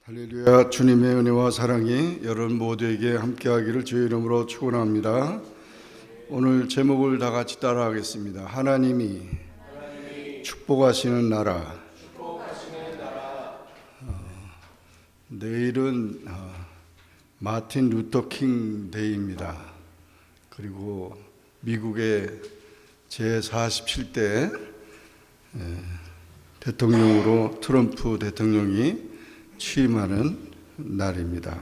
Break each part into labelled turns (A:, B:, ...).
A: 할렐루야. 주님의 은혜와 사랑이 여러분 모두에게 함께하기를 주의 이름으로 축원합니다. 오늘 제목을 다 같이 따라하겠습니다. 하나님이 축복하시는 나라. 내일은 마틴 루터 킹 데이입니다. 그리고 미국의 제47대 대통령으로 트럼프 대통령이 취임하는 날입니다.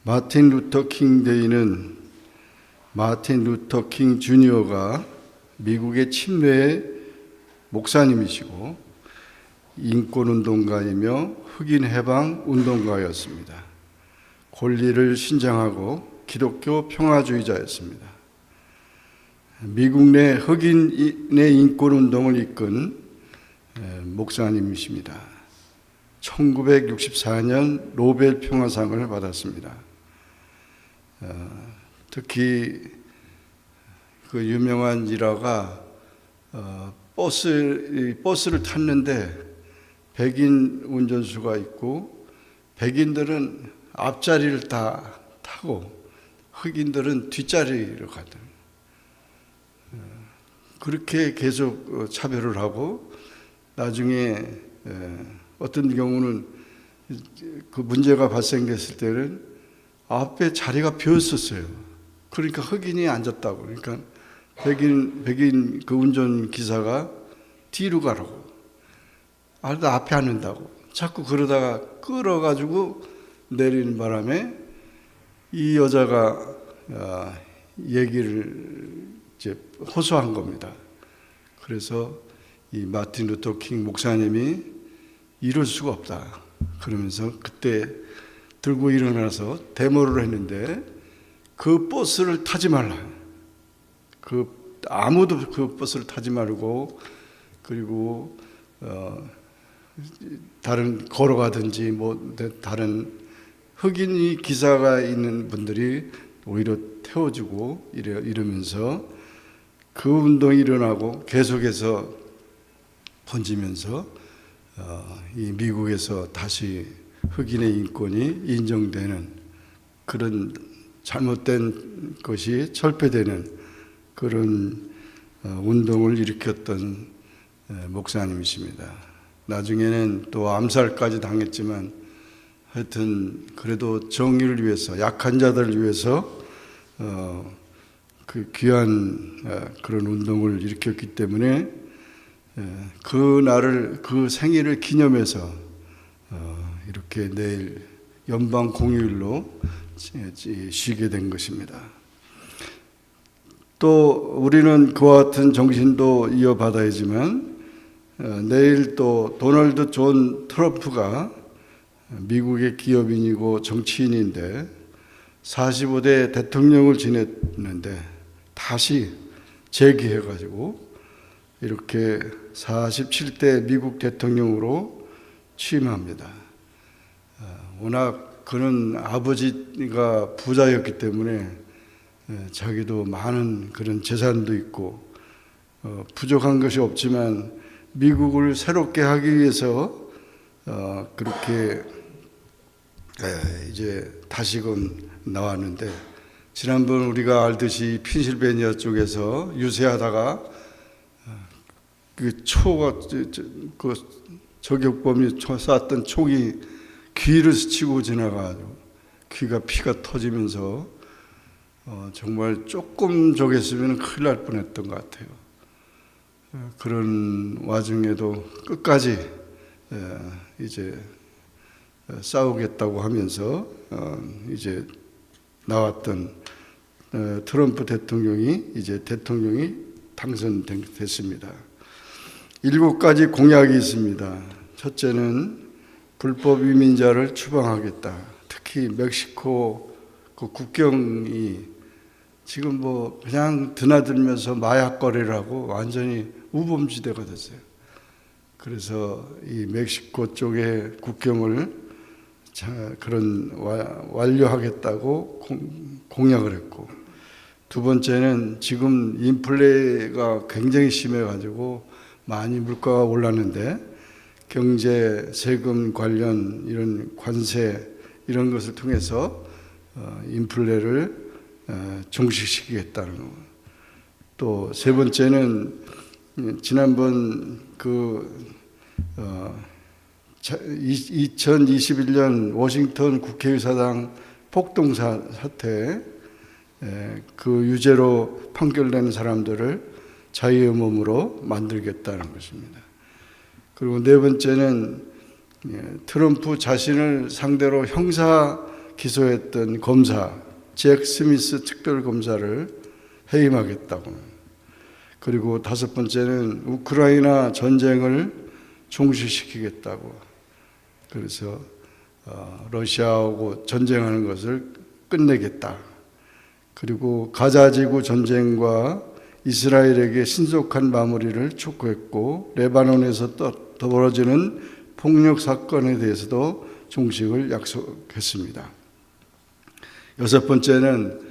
A: 마틴 루터 킹 데이는 마틴 루터 킹 주니어가 미국의 친외의 목사님이시고 인권운동가이며 흑인 해방 운동가였습니다. 권리를 신장하고 기독교 평화주의자였습니다. 미국 내 흑인의 인권운동을 이끈 목사님이십니다. 1964년 노벨 평화상을 받았습니다. 특히 그 유명한 일화가 버스를 탔는데 백인 운전수가 있고 백인들은 앞자리를 다 타고 흑인들은 뒷자리로 가더라고요. 그렇게 계속 차별을 하고 나중에 어떤 경우는 그 문제가 발생됐을 때는 앞에 자리가 비었었어요. 그러니까 흑인이 앉았다고. 그러니까 백인 그 운전기사가 뒤로 가라고. 앞에 앉는다고. 자꾸 그러다가 끌어가지고 내리는 바람에 이 여자가 얘기를 이제 호소한 겁니다. 그래서 이 마틴 루터 킹 목사님이 이럴 수가 없다. 그러면서 그때 들고 일어나서 데모를 했는데 그 버스를 타지 말라. 아무도 그 버스를 타지 말고 그리고 다른 걸어가든지 뭐 다른 흑인이 기사가 있는 분들이 오히려 태워주고 이러면서 그 운동이 일어나고 계속해서 번지면서 이 미국에서 다시 흑인의 인권이 인정되는 그런 잘못된 것이 철폐되는 그런 운동을 일으켰던 목사님이십니다. 나중에는 또 암살까지 당했지만 하여튼 그래도 정의를 위해서 약한 자들을 위해서 그 귀한 그런 운동을 일으켰기 때문에 그 날을 그 생일을 기념해서 이렇게 내일 연방 공휴일로 쉬게 된 것입니다. 또 우리는 그와 같은 정신도 이어받아야지만 내일 또 도널드 존 트럼프가 미국의 기업인이고 정치인인데 45대 대통령을 지냈는데 다시 재기해가지고 이렇게 47대 미국 대통령으로 취임합니다. 워낙 그는 아버지가 부자였기 때문에 자기도 많은 그런 재산도 있고 부족한 것이 없지만 미국을 새롭게 하기 위해서 그렇게 이제 다시금 나왔는데 지난번 우리가 알듯이 펜실베니아 쪽에서 유세하다가 그 초가 그 저격범이 쐈던 총이 귀를 스치고 지나가지고 귀가 피가 터지면서 정말 조금 저겼으면 큰일 날 뻔했던 것 같아요. 그런 와중에도 끝까지 이제 싸우겠다고 하면서 이제 나왔던 트럼프 대통령이 이제 대통령이 당선됐습니다. 7가지 공약이 있습니다. 첫째는 불법 이민자를 추방하겠다. 특히 멕시코 그 국경이 지금 뭐 그냥 드나들면서 마약 거래를 하고 완전히 우범지대가 됐어요. 그래서 이 멕시코 쪽의 국경을 그런 완료하겠다고 공약을 했고, 두 번째는 지금 인플레가 굉장히 심해가지고 많이 물가가 올랐는데 경제, 세금 관련 이런 관세 이런 것을 통해서 인플레를 종식시키겠다는 거. 또 세 번째는 지난번 2021년 워싱턴 국회의사당 폭동 사태 그 유죄로 판결된 사람들을 자유의 몸으로 만들겠다는 것입니다. 그리고 네 번째는 트럼프 자신을 상대로 형사 기소했던 검사 잭 스미스 특별검사를 해임하겠다고. 그리고 다섯 번째는 우크라이나 전쟁을 종식시키겠다고. 그래서 러시아하고 전쟁하는 것을 끝내겠다. 그리고 가자지구 전쟁과 이스라엘에게 신속한 마무리를 촉구했고 레바논에서 더 벌어지는 폭력 사건에 대해서도 종식을 약속했습니다. 여섯 번째는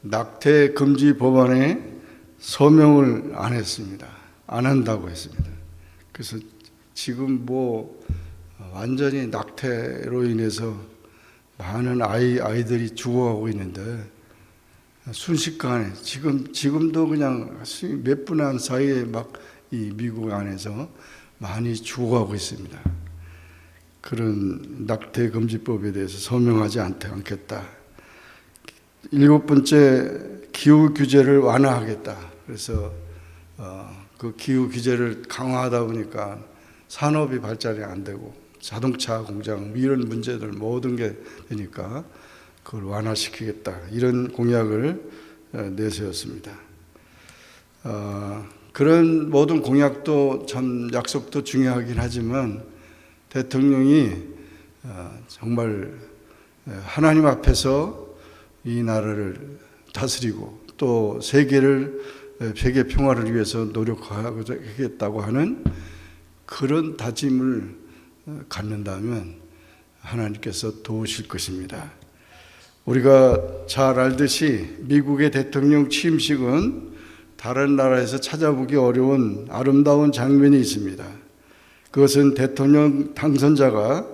A: 낙태 금지 법안에 서명을 안 했습니다. 안 한다고 했습니다. 그래서 지금 완전히 낙태로 인해서 많은 아이들이 죽어가고 있는데 순식간에 지금도 그냥 몇 분 안 사이에 막 이 미국 안에서 많이 죽어가고 있습니다. 그런 낙태 금지법에 대해서 서명하지 않겠다. 일곱 번째, 기후 규제를 완화하겠다. 그래서 그 기후 규제를 강화하다 보니까 산업이 발전이 안 되고 자동차 공장 이런 문제들 모든 게 되니까 그걸 완화시키겠다. 이런 공약을 내세웠습니다. 그런 모든 공약도 참 약속도 중요하긴 하지만 대통령이 정말 하나님 앞에서 이 나라를 다스리고 또 세계 평화를 위해서 노력하겠다고 하는 그런 다짐을 갖는다면 하나님께서 도우실 것입니다. 우리가 잘 알듯이 미국의 대통령 취임식은 다른 나라에서 찾아보기 어려운 아름다운 장면이 있습니다. 그것은 대통령 당선자가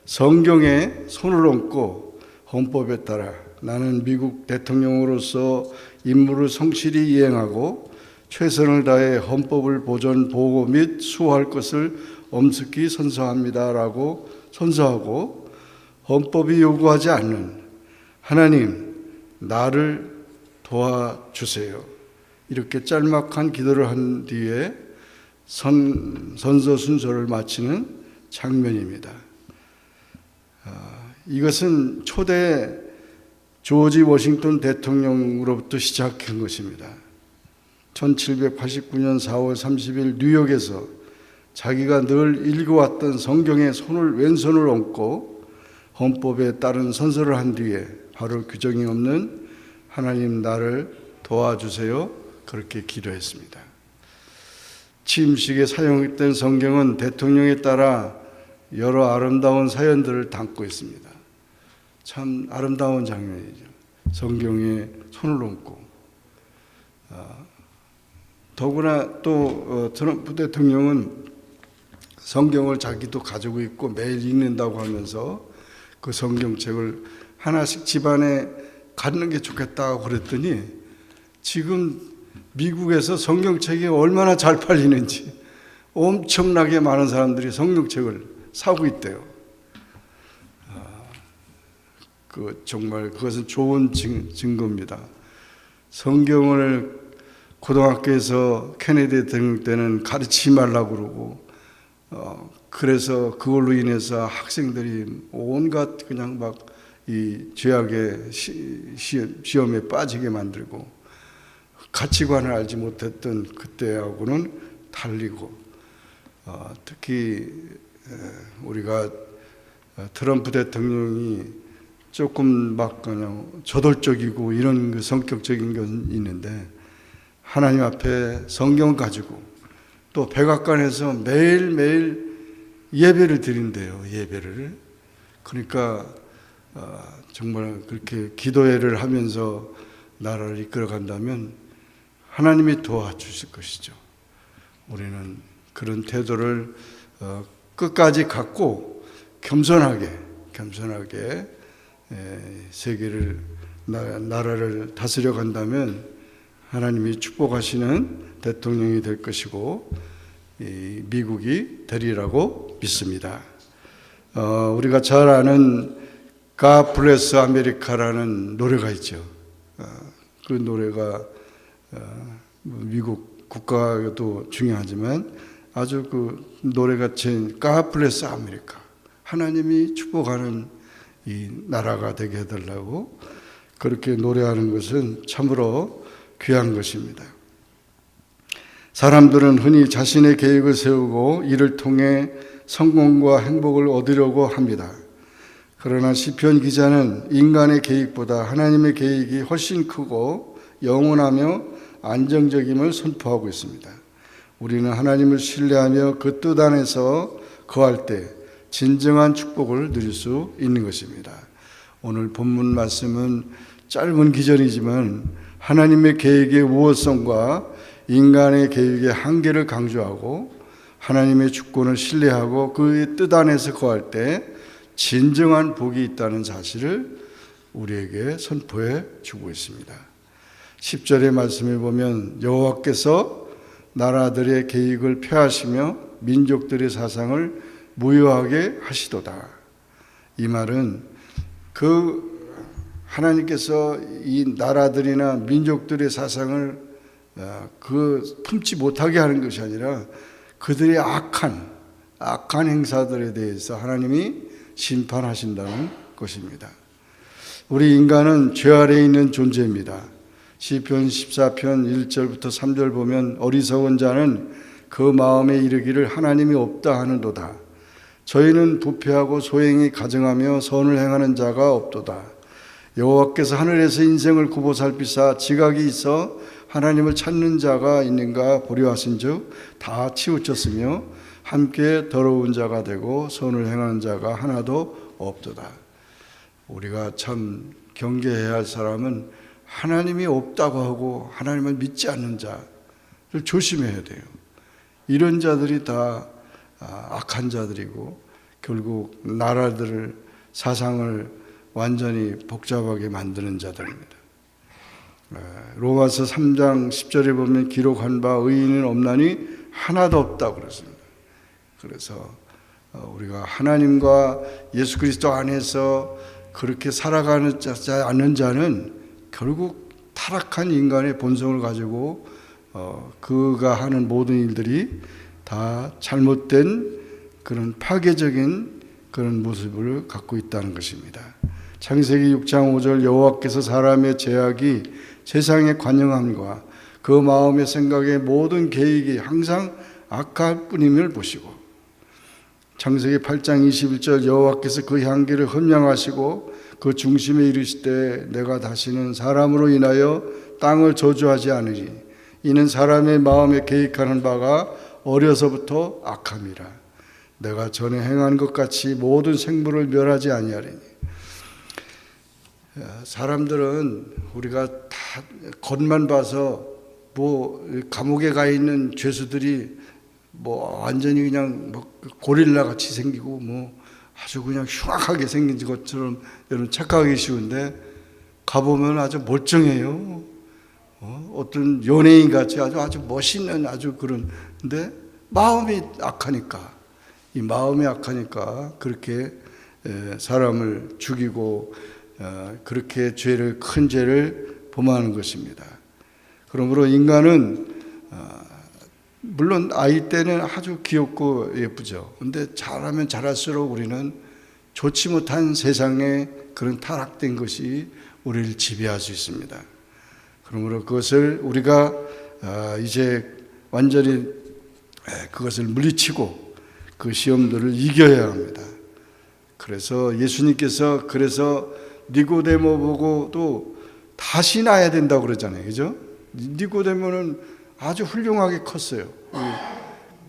A: 성경에 손을 얹고 헌법에 따라 나는 미국 대통령으로서 임무를 성실히 이행하고 최선을 다해 헌법을 보존, 보호 및 수호할 것을 엄숙히 선서합니다라고 선서하고 헌법이 요구하지 않는 하나님 나를 도와주세요. 이렇게 짤막한 기도를 한 뒤에 선서 순서를 마치는 장면입니다. 이것은 초대 조지 워싱턴 대통령으로부터 시작한 것입니다. 1789년 4월 30일 뉴욕에서 자기가 늘 읽어왔던 성경에 왼손을 얹고 헌법에 따른 선서를 한 뒤에 바로 규정이 없는 하나님 나를 도와주세요. 그렇게 기도했습니다. 취임식에 사용했던 성경은 대통령에 따라 여러 아름다운 사연들을 담고 있습니다. 참 아름다운 장면이죠. 성경에 손을 얹고 더구나 또 트럼프 대통령은 성경을 자기도 가지고 있고 매일 읽는다고 하면서 그 성경책을 하나씩 집안에 갖는 게 좋겠다고 그랬더니 지금 미국에서 성경책이 얼마나 잘 팔리는지 엄청나게 많은 사람들이 성경책을 사고 있대요. 정말 그것은 좋은 증거입니다. 성경을 고등학교에서 케네디 대통령 때는 가르치지 말라고 그러고 그래서 그걸로 인해서 학생들이 온갖 그냥 막 이 죄악의 시험에 빠지게 만들고 가치관을 알지 못했던 그때하고는 달리고 특히 우리가 트럼프 대통령이 조금 막 그냥 저돌적이고 이런 그 성격적인 건 있는데 하나님 앞에 성경 가지고 또 백악관에서 매일매일 예배를 드린대요. 예배를. 그러니까 정말 그렇게 기도회를 하면서 나라를 이끌어 간다면 하나님이 도와주실 것이죠. 우리는 그런 태도를 끝까지 갖고 겸손하게 세계를 나라를 다스려 간다면 하나님이 축복하시는 대통령이 될 것이고 미국이 되리라고 믿습니다. 우리가 잘 아는 God Bless America라는 노래가 있죠. 그 노래가 미국 국가도 중요하지만 아주 그 노래가 God Bless America, 하나님이 축복하는 이 나라가 되게 해달라고 그렇게 노래하는 것은 참으로 귀한 것입니다. 사람들은 흔히 자신의 계획을 세우고 이를 통해 성공과 행복을 얻으려고 합니다. 그러나 시편 기자는 인간의 계획보다 하나님의 계획이 훨씬 크고 영원하며 안정적임을 선포하고 있습니다. 우리는 하나님을 신뢰하며 그 뜻 안에서 거할 때 진정한 축복을 누릴 수 있는 것입니다. 오늘 본문 말씀은 짧은 기전이지만 하나님의 계획의 우월성과 인간의 계획의 한계를 강조하고 하나님의 주권을 신뢰하고 그의 뜻 안에서 거할 때 진정한 복이 있다는 사실을 우리에게 선포해 주고 있습니다. 10절의 말씀을 보면 여호와께서 나라들의 계획을 폐하시며 민족들의 사상을 무효하게 하시도다. 이 말은 하나님께서 이 나라들이나 민족들의 사상을 품지 못하게 하는 것이 아니라 그들의 악한 행사들에 대해서 하나님이 심판하신다는 것입니다. 우리 인간은 죄 아래에 있는 존재입니다. 시편 14편 1절부터 3절 보면 어리석은 자는 그 마음에 이르기를 하나님이 없다 하는도다. 저희는 부패하고 소행이 가증하며 선을 행하는 자가 없도다. 여호와께서 하늘에서 인생을 굽어 살피사 지각이 있어 하나님을 찾는 자가 있는가 보려 하신즉 다 치우쳤으며 함께 더러운 자가 되고 선을 행하는 자가 하나도 없도다. 우리가 참 경계해야 할 사람은 하나님이 없다고 하고 하나님을 믿지 않는 자를 조심해야 돼요. 이런 자들이 다 악한 자들이고 결국 나라들을 사상을 완전히 복잡하게 만드는 자들입니다. 로마서 3장 10절에 보면 기록한 바 의인은 없나니 하나도 없다고 그랬습니다. 그래서 우리가 하나님과 예수 그리스도 안에서 그렇게 살아가는 않는 자는 결국 타락한 인간의 본성을 가지고 그가 하는 모든 일들이 다 잘못된 그런 파괴적인 그런 모습을 갖고 있다는 것입니다. 창세기 6장 5절 여호와께서 사람의 죄악이 세상의 관영함과 그 마음의 생각의 모든 계획이 항상 악할 뿐임을 보시고 창세기 8장 21절 여호와께서 그 향기를 흠양하시고 그 중심에 이르시되 내가 다시는 사람으로 인하여 땅을 저주하지 않으리 이는 사람의 마음에 계획하는 바가 어려서부터 악함이라 내가 전에 행한 것 같이 모든 생물을 멸하지 아니하리니. 사람들은 우리가 다 겉만 봐서 감옥에 가 있는 죄수들이 완전히 그냥 고릴라 같이 생기고 아주 그냥 흉악하게 생긴 것처럼 여러분 착각하기 쉬운데 가보면 아주 멀쩡해요. 어떤 연예인 같이 아주 멋있는 아주 그런데 마음이 악하니까 그렇게 사람을 죽이고 그렇게 큰 죄를 범하는 것입니다. 그러므로 인간은 물론 아이 때는 아주 귀엽고 예쁘죠. 그런데 자라면 자랄수록 우리는 좋지 못한 세상에 그런 타락된 것이 우리를 지배할 수 있습니다. 그러므로 그것을 우리가 이제 완전히 그것을 물리치고 그 시험들을 이겨야 합니다. 그래서 예수님께서 니고데모 보고도 다시 낳아야 된다고 그러잖아요. 그죠? 니고데모는 아주 훌륭하게 컸어요.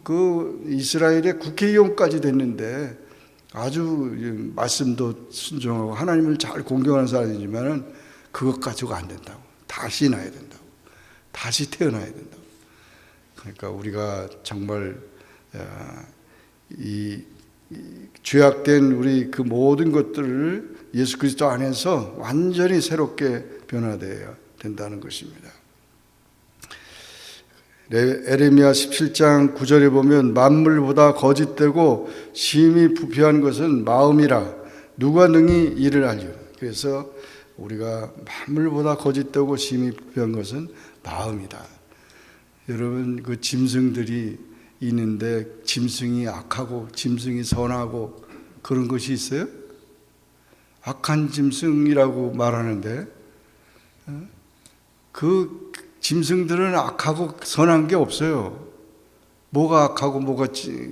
A: 그 이스라엘의 국회의원까지 됐는데 아주 말씀도 순종하고 하나님을 잘 공경하는 사람이지만 그것 가지고 안 된다고. 다시 낳아야 된다고. 다시 태어나야 된다고. 그러니까 우리가 정말 이 죄악된 우리 그 모든 것들을 예수 그리스도 안에서 완전히 새롭게 변화되어야 된다는 것입니다. 에레미야 17장 9절에 보면 만물보다 거짓되고 심히 부패한 것은 마음이라 누가 능히 이를 알리오. 그래서 우리가 만물보다 거짓되고 심히 부패한 것은 마음이다. 여러분, 그 짐승들이 있는데 짐승이 악하고 짐승이 선하고 그런 것이 있어요? 악한 짐승이라고 말하는데 그 짐승들은 악하고 선한 게 없어요. 뭐가 악하고 뭐가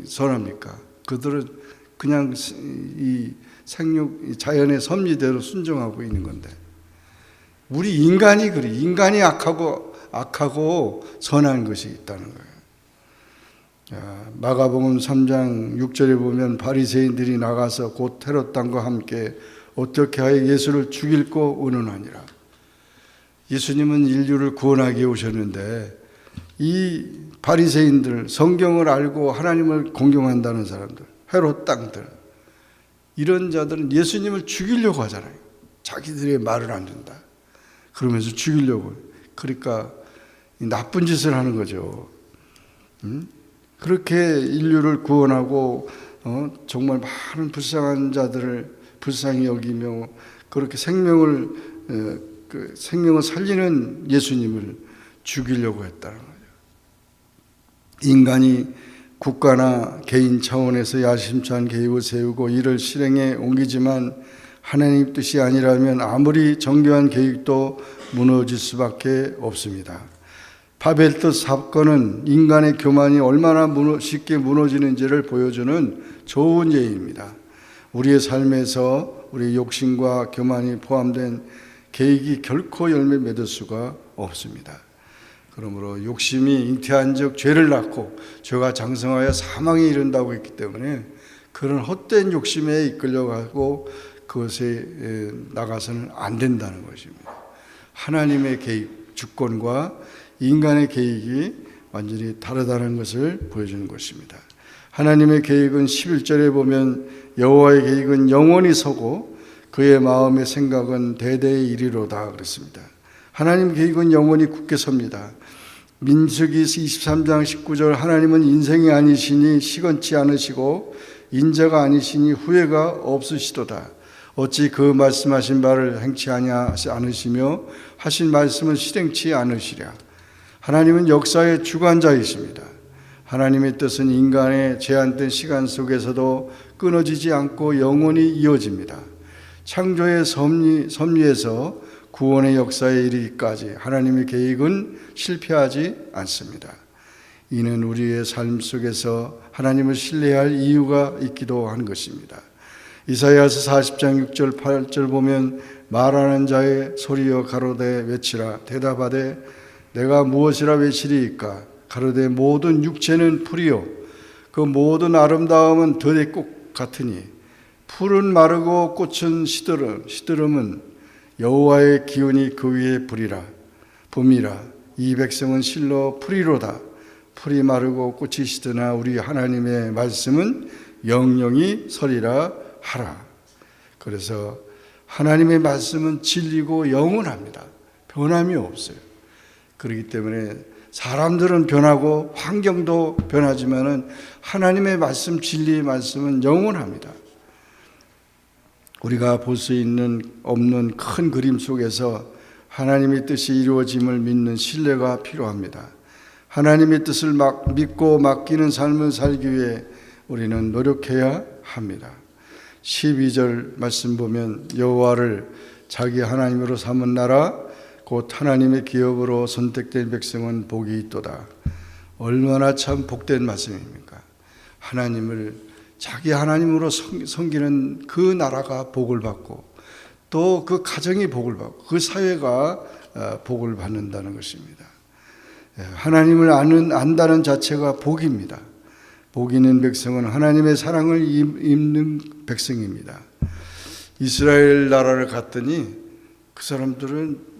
A: 선합니까? 그들은 그냥 이 생육, 자연의 섭리대로 순종하고 있는 건데, 우리 인간이 그래. 인간이 악하고 선한 것이 있다는 거예요. 마가복음 3장 6절에 보면 바리새인들이 나가서 곧 헤롯 당과 함께 어떻게 하여 예수를 죽일고 의논하니라. 예수님은 인류를 구원하기 오셨는데 이 바리새인들, 성경을 알고 하나님을 공경한다는 사람들, 헤롯 땅들, 이런 자들은 예수님을 죽이려고 하잖아요. 자기들의 말을 안 듣는다 그러면서 죽이려고. 그러니까 나쁜 짓을 하는 거죠. 그렇게 인류를 구원하고 정말 많은 불쌍한 자들을 불쌍히 여기며 그렇게 생명을 살리는 예수님을 죽이려고 했다는 거죠. 인간이 국가나 개인 차원에서 야심찬 계획을 세우고 이를 실행에 옮기지만 하나님 뜻이 아니라면 아무리 정교한 계획도 무너질 수밖에 없습니다. 바벨탑 사건은 인간의 교만이 얼마나 쉽게 무너지는지를 보여주는 좋은 예입니다. 우리의 삶에서 우리의 욕심과 교만이 포함된 계획이 결코 열매 맺을 수가 없습니다. 그러므로 욕심이 잉태한 즉 죄를 낳고 죄가 장성하여 사망에 이른다고 했기 때문에 그런 헛된 욕심에 이끌려가고 그것에 나가서는 안 된다는 것입니다. 하나님의 계획, 주권과 인간의 계획이 완전히 다르다는 것을 보여주는 것입니다. 하나님의 계획은 11절에 보면 여호와의 계획은 영원히 서고 그의 마음의 생각은 대대에 이르리로다 그랬습니다. 하나님 계획은 영원히 굳게 섭니다. 민수기 23장 19절 하나님은 인생이 아니시니 시건치 않으시고 인자가 아니시니 후회가 없으시도다. 어찌 그 말씀하신 바를 행치 않으시며 하신 말씀을 실행치 않으시랴. 하나님은 역사의 주관자이십니다. 하나님의 뜻은 인간의 제한된 시간 속에서도 끊어지지 않고 영원히 이어집니다. 창조의 섭리에서 구원의 역사에 이르기까지 하나님의 계획은 실패하지 않습니다. 이는 우리의 삶 속에서 하나님을 신뢰할 이유가 있기도 한 것입니다. 이사야서 40장 6절 8절 보면 말하는 자의 소리여 가로되 외치라. 대답하되 내가 무엇이라 외치리이까. 가로되 모든 육체는 풀이요 그 모든 아름다움은 들꽃 같으니 풀은 마르고 꽃은 시들음은 여호와의 기운이 그 위에 붐이라. 이 백성은 실로 풀이로다. 풀이 마르고 꽃이 시드나 우리 하나님의 말씀은 영영이 서리라 하라. 그래서 하나님의 말씀은 진리고 영원합니다. 변함이 없어요. 그렇기 때문에 사람들은 변하고 환경도 변하지만은 하나님의 말씀, 진리의 말씀은 영원합니다. 우리가 볼 수 있는 없는 큰 그림 속에서 하나님의 뜻이 이루어짐을 믿는 신뢰가 필요합니다. 하나님의 뜻을 믿고 맡기는 삶을 살기 위해 우리는 노력해야 합니다. 12절 말씀 보면 여호와를 자기 하나님으로 삼은 나라 곧 하나님의 기업으로 선택된 백성은 복이 있도다. 얼마나 참 복된 말씀입니까? 하나님을 자기 하나님으로 섬기는 그 나라가 복을 받고 또 그 가정이 복을 받고 그 사회가 복을 받는다는 것입니다. 하나님을 안다는 자체가 복입니다. 복 있는 백성은 하나님의 사랑을 입는 백성입니다. 이스라엘 나라를 갔더니 그 사람들은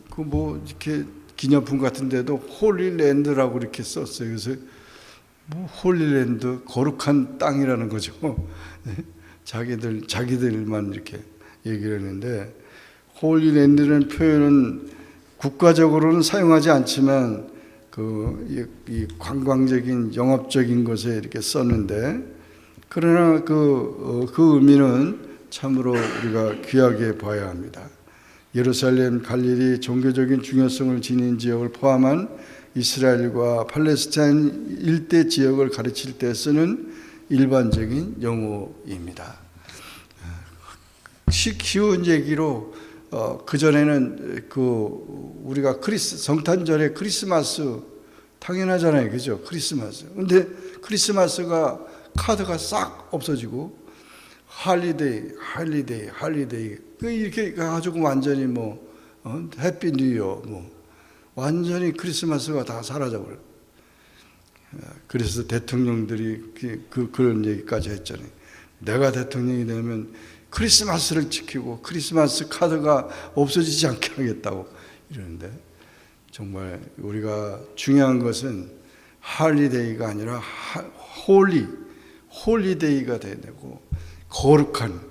A: 이렇게 기념품 같은 데도 홀리랜드라고 이렇게 썼어요. 그래서 뭐 홀리랜드 거룩한 땅이라는 거죠. 네? 자기들만 이렇게 얘기를 했는데, 홀리랜드라는 표현은 국가적으로는 사용하지 않지만 이 관광적인 영업적인 것에 이렇게 썼는데, 그러나 그 의미는 참으로 우리가 귀하게 봐야 합니다. 예루살렘, 갈릴리 종교적인 중요성을 지닌 지역을 포함한 이스라엘과 팔레스타인 일대 지역을 가르칠 때 쓰는 일반적인 용어입니다. 쉬운 얘기로 그전에는 우리가 성탄절에 크리스마스 당연하잖아요. 그죠? 크리스마스. 근데 크리스마스가 카드가 싹 없어지고 할리데이 이렇게 가지고 완전히 해피 뉴이어 완전히 크리스마스가 다 사라져버려요. 그래서 대통령들이 그런 얘기까지 했잖아요. 내가 대통령이 되면 크리스마스를 지키고 크리스마스 카드가 없어지지 않게 하겠다고 이러는데, 정말 우리가 중요한 것은 할리데이가 아니라 홀리데이가 돼야 되고 거룩한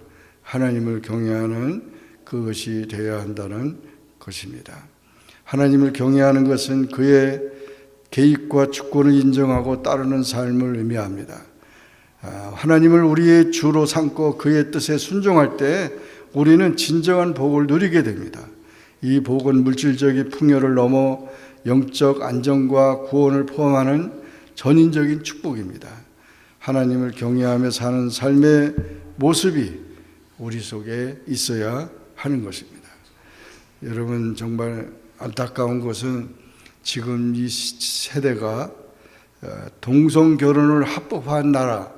A: 하나님을 경외하는 그것이 되어야 한다는 것입니다. 하나님을 경외하는 것은 그의 계획과 주권을 인정하고 따르는 삶을 의미합니다. 하나님을 우리의 주로 삼고 그의 뜻에 순종할 때 우리는 진정한 복을 누리게 됩니다. 이 복은 물질적인 풍요를 넘어 영적 안정과 구원을 포함하는 전인적인 축복입니다. 하나님을 경외하며 사는 삶의 모습이 우리 속에 있어야 하는 것입니다. 여러분, 정말 안타까운 것은 지금 이 세대가 동성 결혼을 합법화한 나라,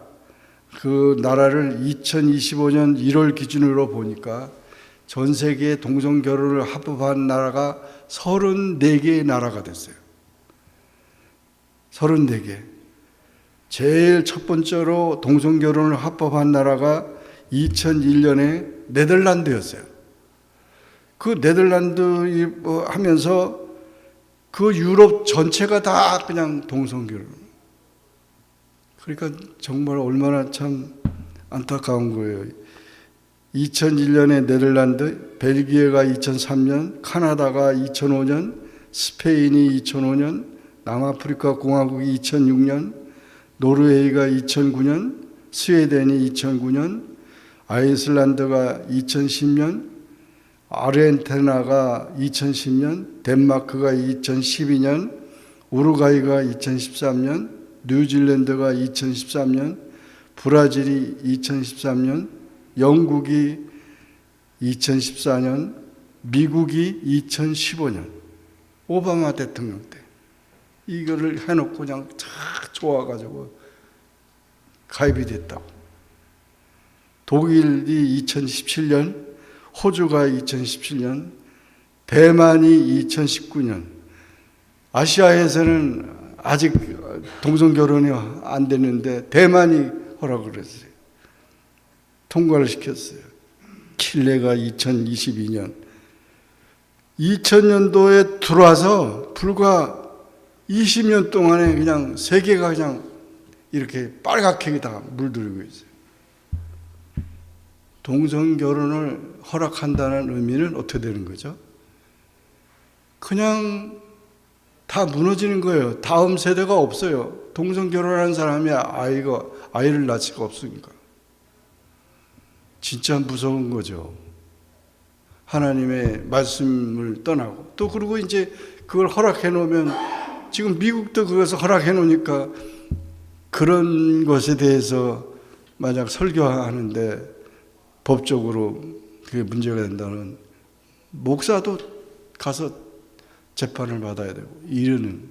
A: 그 나라를 2025년 1월 기준으로 보니까 전 세계에 동성 결혼을 합법화한 나라가 34개의 나라가 됐어요. 34개. 제일 첫 번째로 동성 결혼을 합법화한 나라가 2001년에 네덜란드였어요. 그 네덜란드 하면서 그 유럽 전체가 다 그냥 동성 결혼. 그러니까 정말 얼마나 참 안타까운 거예요. 2001년에 네덜란드, 벨기에가 2003년, 카나다가 2005년, 스페인이 2005년, 남아프리카 공화국이 2006년, 노르웨이가 2009년, 스웨덴이 2009년, 아이슬란드가 2010년, 아르헨티나가 2010년, 덴마크가 2012년, 우루과이가 2013년, 뉴질랜드가 2013년, 브라질이 2013년, 영국이 2014년, 미국이 2015년, 오바마 대통령 때 이거를 해놓고 그냥 쫙 좋아가지고 가입이 됐다고. 독일이 2017년, 호주가 2017년, 대만이 2019년. 아시아에서는 아직 동성 결혼이 안 됐는데 대만이 허락을 했어요. 통과를 시켰어요. 칠레가 2022년. 2000년도에 들어와서 불과 20년 동안에 그냥 세계가 그냥 이렇게 빨갛게 다 물들고 있어요. 동성 결혼을 허락한다는 의미는 어떻게 되는 거죠? 그냥 다 무너지는 거예요. 다음 세대가 없어요. 동성 결혼하는 사람이 아이를 낳을 수가 없으니까. 진짜 무서운 거죠. 하나님의 말씀을 떠나고. 또 그리고 이제 그걸 허락해 놓으면, 지금 미국도 그것을 허락해 놓으니까 그런 것에 대해서 만약 설교하는데 법적으로 그게 문제가 된다는, 목사도 가서 재판을 받아야 되고 이러는,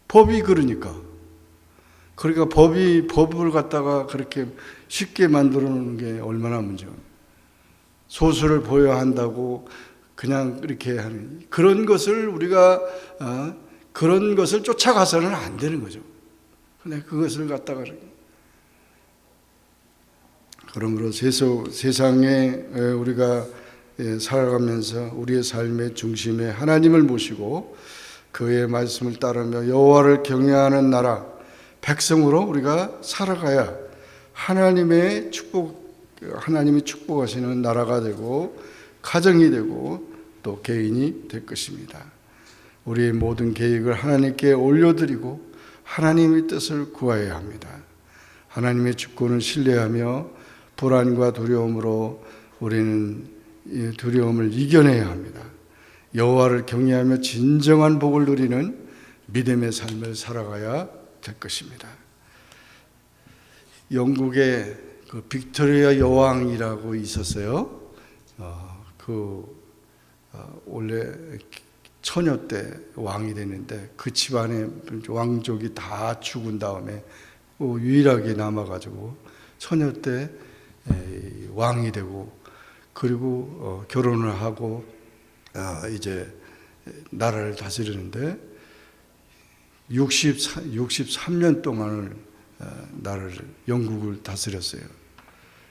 A: 법이 그러니까 법을 갖다가 그렇게 쉽게 만들어 놓는 게 얼마나 문제가. 소수를 보여야 한다고 그냥 이렇게 하는 그런 것을 우리가 그런 것을 쫓아가서는 안 되는 거죠. 근데 그것을 갖다가, 그러므로 세상에 우리가 살아가면서 우리의 삶의 중심에 하나님을 모시고 그의 말씀을 따르며 여호와를 경외하는 나라, 백성으로 우리가 살아가야 하나님이 축복하시는 나라가 되고 가정이 되고 또 개인이 될 것입니다. 우리의 모든 계획을 하나님께 올려드리고 하나님의 뜻을 구해야 합니다. 하나님의 주권을 신뢰하며 불안과 두려움으로 우리는 이 두려움을 이겨내야 합니다. 여호와를 경외하며 진정한 복을 누리는 믿음의 삶을 살아가야 될 것입니다. 영국에 그 빅토리아 여왕이라고 있었어요. 원래 처녀 때 왕이 됐는데 그 집안에 왕족이 다 죽은 다음에 유일하게 남아가지고 처녀 때 왕이 되고 그리고 결혼을 하고 이제 나라를 다스리는데 63년 동안을 영국을 다스렸어요.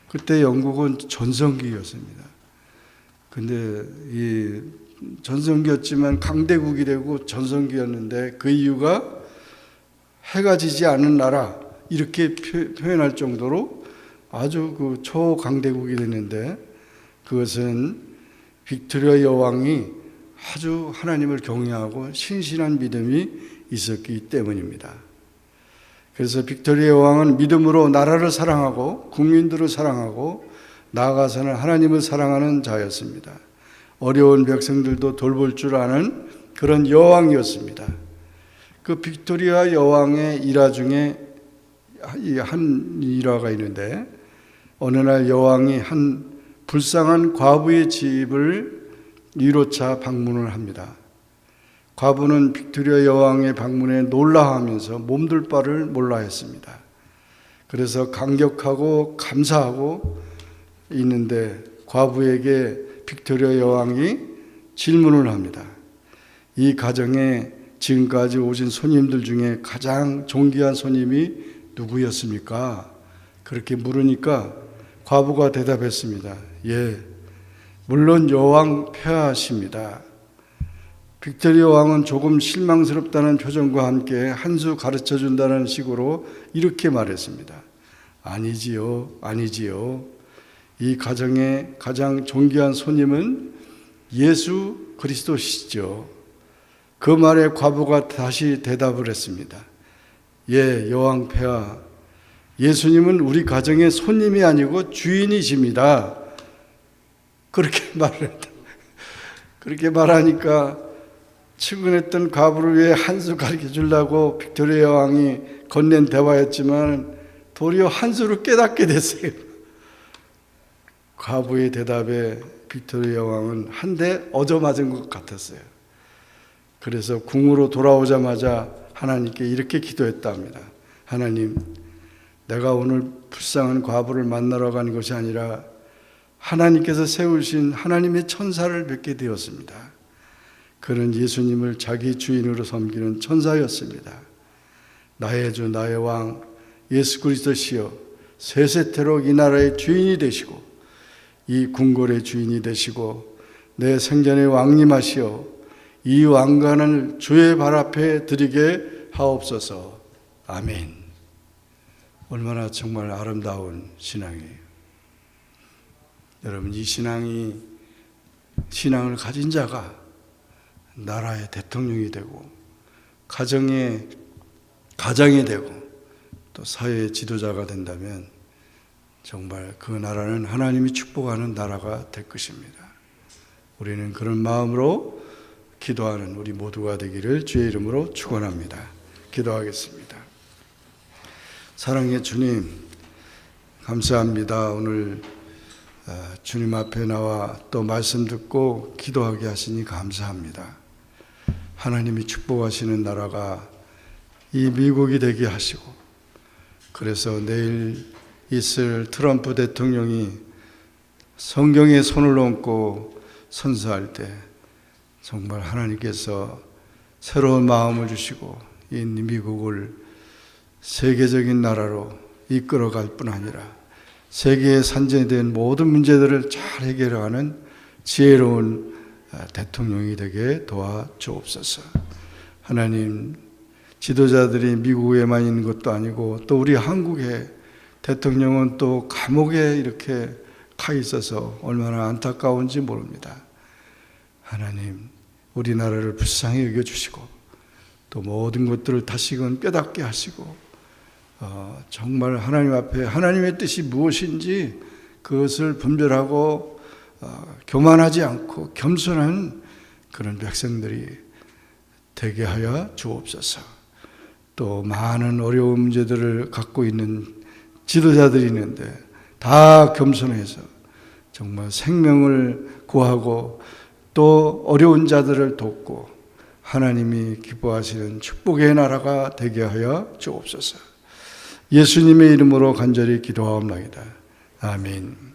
A: 그때 영국은 전성기였습니다. 근데 이 전성기였지만 강대국이 되고 전성기였는데 그 이유가 해가 지지 않은 나라 이렇게 표현할 정도로 아주 그 초강대국이 됐는데 그것은 빅토리아 여왕이 아주 하나님을 경외하고 신실한 믿음이 있었기 때문입니다. 그래서 빅토리아 여왕은 믿음으로 나라를 사랑하고 국민들을 사랑하고 나아가서는 하나님을 사랑하는 자였습니다. 어려운 백성들도 돌볼 줄 아는 그런 여왕이었습니다. 그 빅토리아 여왕의 일화 중에 한 일화가 있는데 어느 날 여왕이 한 불쌍한 과부의 집을 1호차 방문을 합니다. 과부는 빅토리아 여왕의 방문에 놀라하면서 몸둘 바를 몰라 했습니다. 그래서 감격하고 감사하고 있는데 과부에게 빅토리아 여왕이 질문을 합니다. 이 가정에 지금까지 오신 손님들 중에 가장 존귀한 손님이 누구였습니까? 그렇게 물으니까 과부가 대답했습니다. 예, 물론 여왕 폐하십니다. 빅토리아 왕은 조금 실망스럽다는 표정과 함께 한 수 가르쳐 준다는 식으로 이렇게 말했습니다. 아니지요, 아니지요. 이 가정의 가장 존귀한 손님은 예수 그리스도시죠. 그 말에 과부가 다시 대답을 했습니다. 예, 여왕 폐하, 예수님은 우리 가정의 손님이 아니고 주인이십니다. 그렇게 말했다. 그렇게 말하니까 측은했던 과부를 위해 한 수 가르쳐 주려고 빅토리아 여왕이 건넨 대화였지만 도리어 한 수를 깨닫게 됐어요. 과부의 대답에 빅토리아 여왕은 한 대 얻어맞은 것 같았어요. 그래서 궁으로 돌아오자마자 하나님께 이렇게 기도했답니다. 하나님, 내가 오늘 불쌍한 과부를 만나러 간 것이 아니라 하나님께서 세우신 하나님의 천사를 뵙게 되었습니다. 그는 예수님을 자기 주인으로 섬기는 천사였습니다. 나의 주 나의 왕 예수 그리스도시여, 세세토록 이 나라의 주인이 되시고 이 궁궐의 주인이 되시고 내 생전의 왕님하시어 이 왕관을 주의 발 앞에 드리게 하옵소서. 아멘. 얼마나 정말 아름다운 신앙이에요. 여러분, 이 신앙을 가진 자가 나라의 대통령이 되고 가정이 되고 또 사회의 지도자가 된다면 정말 그 나라는 하나님이 축복하는 나라가 될 것입니다. 우리는 그런 마음으로 기도하는 우리 모두가 되기를 주의 이름으로 축원합니다. 기도하겠습니다. 사랑의 주님, 감사합니다. 오늘 주님 앞에 나와 또 말씀 듣고 기도하게 하시니 감사합니다. 하나님이 축복하시는 나라가 이 미국이 되게 하시고, 그래서 내일 있을 트럼프 대통령이 성경에 손을 얹고 선서할 때 정말 하나님께서 새로운 마음을 주시고 이 미국을 세계적인 나라로 이끌어갈 뿐 아니라 세계에 산재된 모든 문제들을 잘 해결하는 지혜로운 대통령이 되게 도와주옵소서. 하나님, 지도자들이 미국에만 있는 것도 아니고 또 우리 한국의 대통령은 또 감옥에 이렇게 가 있어서 얼마나 안타까운지 모릅니다. 하나님, 우리나라를 불쌍히 여겨주시고 또 모든 것들을 다시금 깨닫게 하시고 정말 하나님 앞에 하나님의 뜻이 무엇인지 그것을 분별하고 교만하지 않고 겸손한 그런 백성들이 되게 하여 주옵소서. 또 많은 어려운 문제들을 갖고 있는 지도자들이 있는데 다 겸손해서 정말 생명을 구하고 또 어려운 자들을 돕고 하나님이 기뻐하시는 축복의 나라가 되게 하여 주옵소서. 예수님의 이름으로 간절히 기도하옵나이다. 아멘.